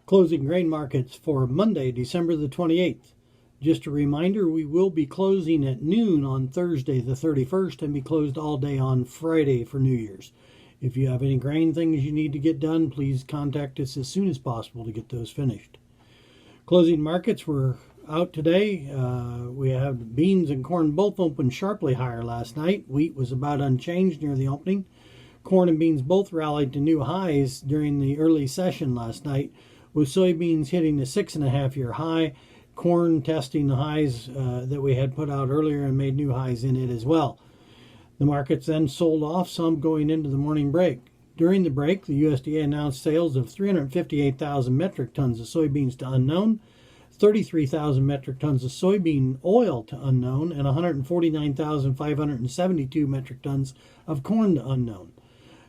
Closing grain markets for Monday, December the 28th. Just a reminder, we will be closing at noon on Thursday the 31st and be closed all day on Friday for New Year's. If you have any grain things you need to get done, please contact us as soon as possible to get those finished. Closing markets were out today. We have beans and corn both opened sharply higher last night. Wheat was about unchanged near the opening. Corn and beans both rallied to new highs during the early session last night, with soybeans hitting the 6.5-year high, corn testing the highs that we had put out earlier and made new highs in it as well. The markets then sold off some going into the morning break. During the break, the USDA announced sales of 358,000 metric tons of soybeans to unknown, 33,000 metric tons of soybean oil to unknown, and 149,572 metric tons of corn to unknown.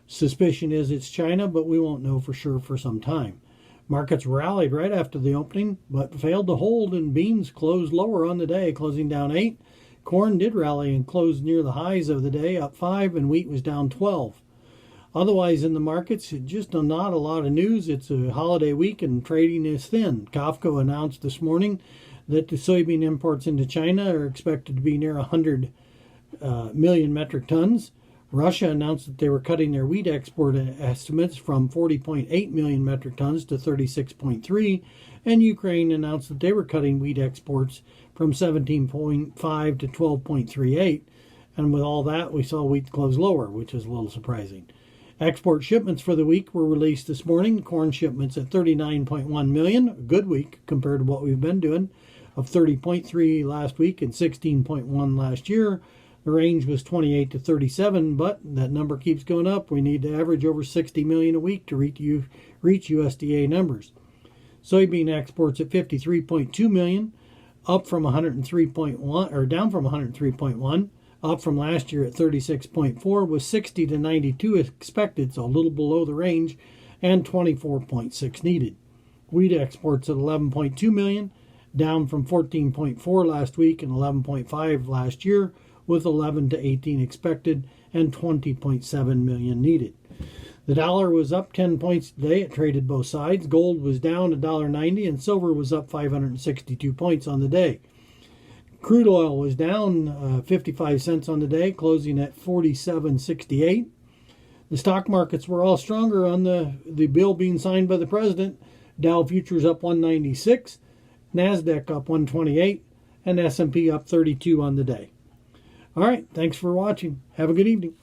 Suspicion is it's China, but we won't know for sure for some time. Markets rallied right after the opening, but failed to hold, and beans closed lower on the day, closing down 8. Corn did rally and closed near the highs of the day, up 5, and wheat was down 12. Otherwise in the markets, just not a lot of news. It's a holiday week and trading is thin. COFCO announced this morning that the soybean imports into China are expected to be near 100 million metric tons. Russia announced that they were cutting their wheat export estimates from 40.8 million metric tons to 36.3, and Ukraine announced that they were cutting wheat exports from 17.5 to 12.38, and with all that, we saw wheat close lower, which is a little surprising. Export shipments for the week were released this morning. Corn shipments at 39.1 million, a good week compared to what we've been doing, of 30.3 last week and 16.1 last year. The range was 28 to 37, but that number keeps going up. We need to average over 60 million a week to reach USDA numbers. Soybean exports at 53.2 million, up from 103.1 or down from 103.1, up from last year at 36.4, with 60 to 92 expected, so a little below the range, and 24.6 needed. Wheat exports at 11.2 million, down from 14.4 last week and 11.5 last year, with 11 to 18 expected and 20.7 million needed. The dollar was up 10 points today. It traded both sides. Gold was down $1.90 and silver was up 562 points on the day. Crude oil was down 55 cents on the day, closing at 47.68. The stock markets were all stronger on the bill being signed by the president. Dow futures up 196, NASDAQ up 128, and S&P up 32 on the day. All right, thanks for watching. Have a good evening.